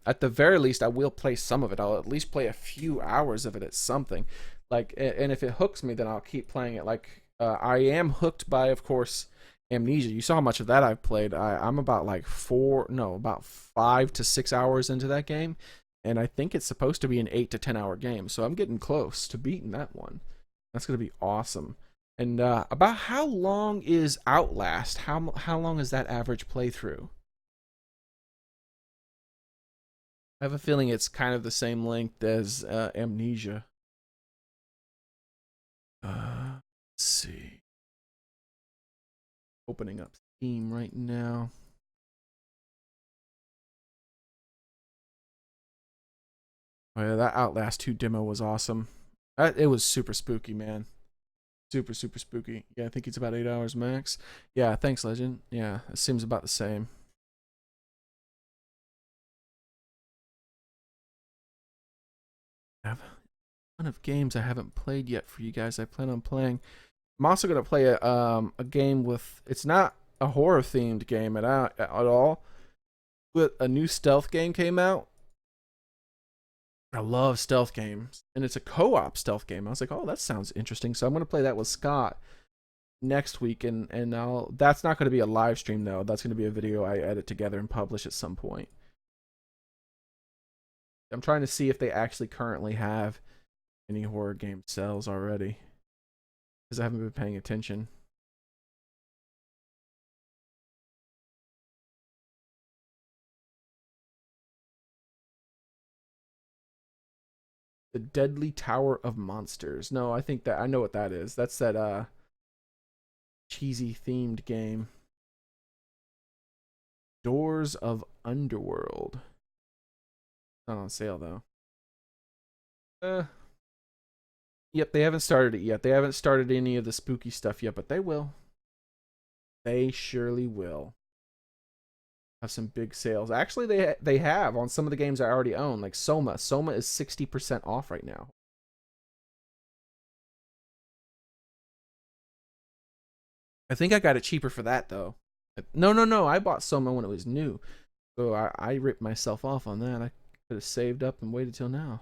At the very least, I will play some of it. I'll at least play a few hours of it at something. Like, and if it hooks me, then I'll keep playing it. Like, I am hooked by, of course, Amnesia. You saw how much of that I've played. I'm about like about 5 to 6 hours into that game, and I think it's supposed to be an 8 to 10 hour game. So I'm getting close to beating that one. That's gonna be awesome. And about how long is Outlast? How long is that average playthrough? I have a feeling it's kind of the same length as Amnesia. Let's see. Opening up Steam right now. Oh yeah, that Outlast 2 demo was awesome. It was super spooky, man. Super spooky. Yeah, I think it's about 8 hours max. Yeah, thanks, Legend. Yeah, it seems about the same. I have a ton of games I haven't played yet for you guys. I plan on playing. I'm also gonna play a game with. It's not a horror themed game at all, but a new stealth game came out. I love stealth games, and it's a co-op stealth game. I was like, oh, that sounds interesting. So I'm gonna play that with Scott next week, and that's not gonna be a live stream though. That's gonna be a video I edit together and publish at some point. I'm trying to see if they actually currently have any horror game sales already, because I haven't been paying attention. The Deadly Tower of Monsters. No, I think that I know what that is. That's that cheesy themed game. Doors of Underworld. Not on sale though. Yep, they haven't started it yet. They haven't started any of the spooky stuff yet, but they will. They surely will. Have some big sales. Actually, they have on some of the games I already own, like Soma. Soma is 60% off right now. I think I got it cheaper for that though. No. I bought Soma when it was new, so I ripped myself off on that. I could have saved up and waited till now.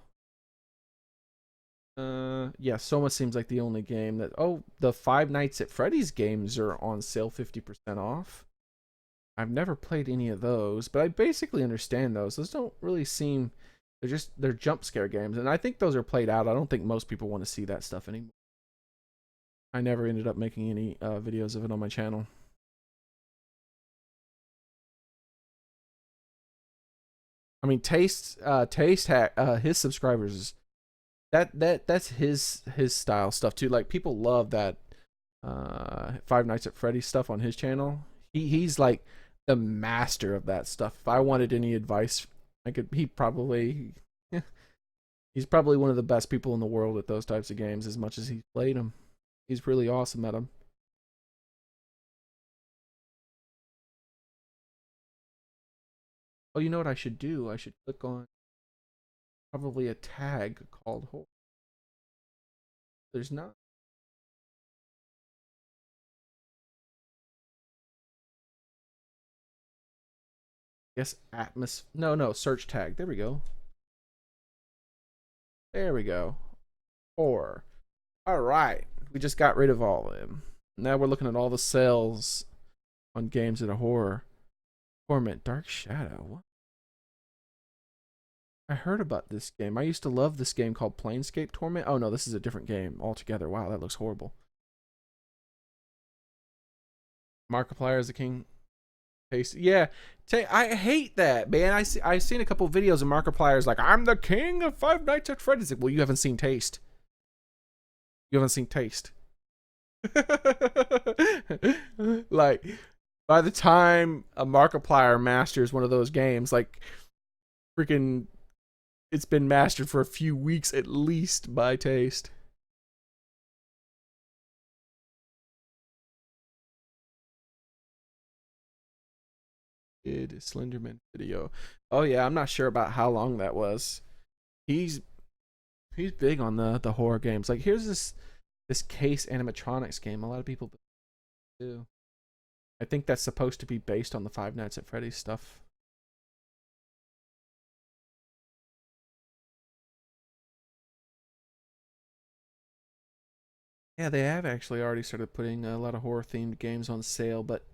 Yeah, Soma seems like the only game that. Oh, the Five Nights at Freddy's games are on sale 50% off. I've never played any of those, but I basically understand those. Those don't really seem. They're jump scare games, and I think those are played out. I don't think most people want to see that stuff anymore. I never ended up making any videos of it on my channel. mean, his subscribers is that's his style stuff too. Like people love that Five Nights at Freddy's stuff on his channel. He's like the master of that stuff. If I wanted any advice, he's probably one of the best people in the world at those types of games, as much as he's played them. He's really awesome at them. Oh, you know what I should do? I should click on probably a tag called horror. There's not. Yes, no, search tag. There we go. There we go. Horror. All right. We just got rid of all of them. Now we're looking at all the sales on games that are horror. Torment, Dark Shadow. What? I heard about this game. I used to love this game called Planescape Torment. Oh no, this is a different game altogether. Wow, that looks horrible. Markiplier is the king. Taste. Yeah, I hate that, man. I've seen a couple videos of Markiplier's like, I'm the king of Five Nights at Freddy's. Like, well, you haven't seen Taste. You haven't seen Taste. Like, by the time a Markiplier masters one of those games, like, freaking, it's been mastered for a few weeks at least by Taste. Slenderman video. Oh yeah, I'm not sure about how long that was. He's big on the horror games. Like here's this case animatronics game. A lot of people do. I think that's supposed to be based on the Five Nights at Freddy's stuff. Yeah, they have actually already started putting a lot of horror themed games on sale, but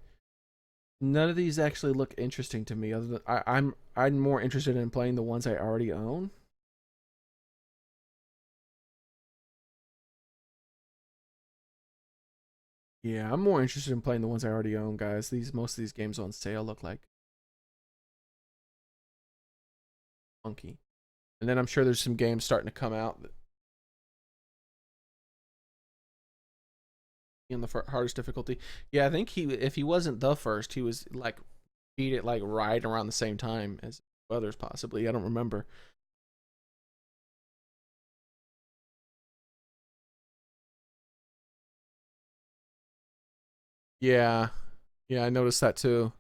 none of these actually look interesting to me. Other than I'm more interested in playing the ones I already own. Yeah, I'm more interested in playing the ones I already own, guys. Most of these games on sale look like funky. And then I'm sure there's some games starting to come out that in the hardest difficulty. Yeah, I think if he wasn't the first, he was like beat it like right around the same time as others possibly. I don't remember. Yeah. Yeah, I noticed that too.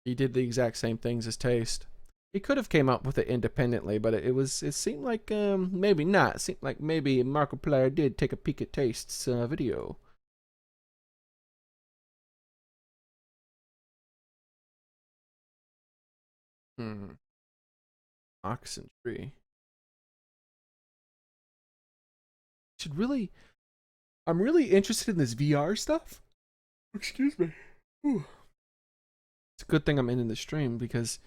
He did the exact same things as Taste. He could have came up with it independently, but it seemed like maybe not. It seemed like maybe Markiplier did take a peek at Taste's video. Oxen tree. I'm really interested in this VR stuff. Excuse me. Whew. It's a good thing I'm in the stream because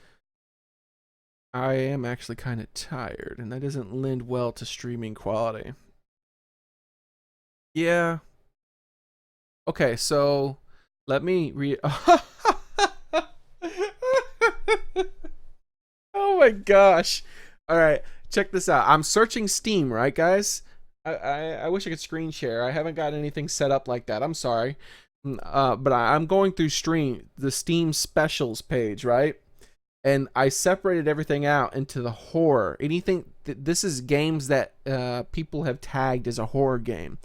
I am actually kind of tired, and that doesn't lend well to streaming quality. Yeah. Okay, so let me read. Oh my gosh. All right, check this out. I'm searching Steam, right, guys? I wish I could screen share. I haven't got anything set up like that. I'm sorry. But I'm going through the Steam specials page, right? And I separated everything out into the horror. This is games that people have tagged as a horror game.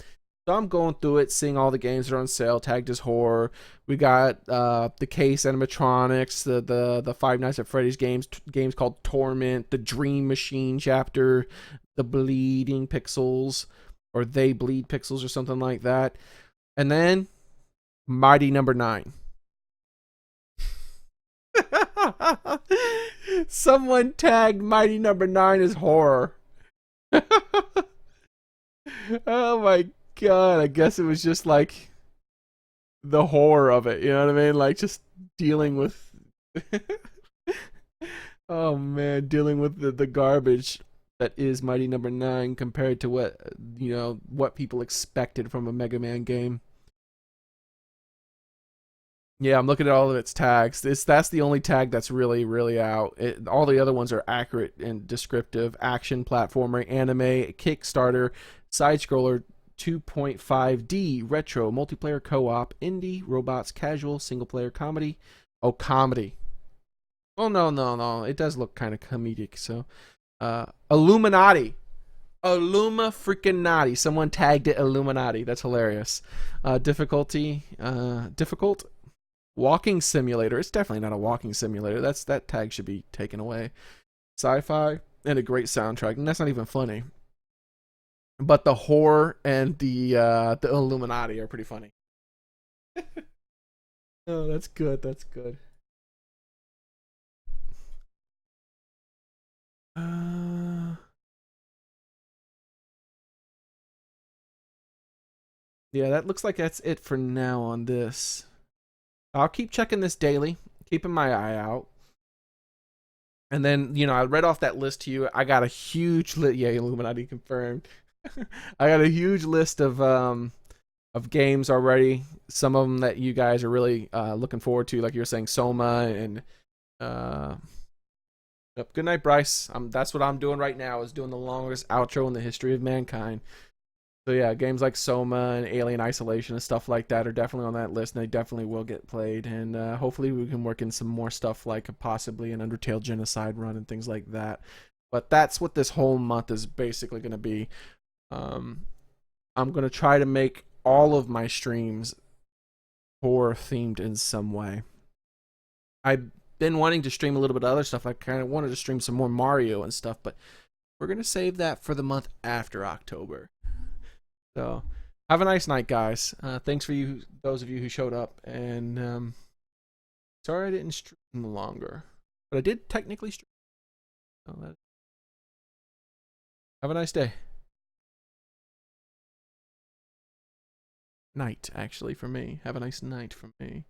So I'm going through it, seeing all the games that are on sale, tagged as horror. We got the Case animatronics, the Five Nights at Freddy's games called Torment, the Dream Machine chapter, the Bleeding Pixels, or They Bleed Pixels, or something like that. And then Mighty Number 9. Someone tagged Mighty Number 9 as horror. Oh my god, I guess it was just like the horror of it, you know what I mean? Like just dealing with oh man, dealing with the garbage that is Mighty Number 9 compared to what people expected from a Mega Man game. Yeah, I'm looking at all of its tags. That's the only tag that's really out. All the other ones are accurate and descriptive. Action, platformer, anime, Kickstarter, side scroller, 2.5D, retro, multiplayer, co-op, indie, robots, casual, single player, comedy. Oh, comedy. Oh no. It does look kind of comedic. So, Illuminati. Illuma freaking naughty. Someone tagged it Illuminati. That's hilarious. Difficulty, difficult. Walking simulator. It's definitely not a walking simulator. That tag should be taken away. Sci-fi and a great soundtrack, and that's not even funny. But the horror and the Illuminati are pretty funny. Oh, that's good. That's good. Yeah, that looks like that's it for now on this. I'll keep checking this daily, keeping my eye out. And then, I read off that list to you. I got a huge list. Yeah, Illuminati confirmed. I got a huge list of games already. Some of them that you guys are really looking forward to, like you were saying, Soma and good night, Bryce. That's what I'm doing right now. Is doing the longest outro in the history of mankind. So yeah, games like Soma and Alien Isolation and stuff like that are definitely on that list, and they definitely will get played. And hopefully we can work in some more stuff like possibly an Undertale Genocide run and things like that. But that's what this whole month is basically going to be. I'm going to try to make all of my streams horror themed in some way. I've been wanting to stream a little bit of other stuff. I kind of wanted to stream some more Mario and stuff, but we're going to save that for the month after October. So, have a nice night, guys. Thanks for those of you who showed up. And sorry I didn't stream longer, but I did technically stream. So have a nice day. Night, actually, for me. Have a nice night for me.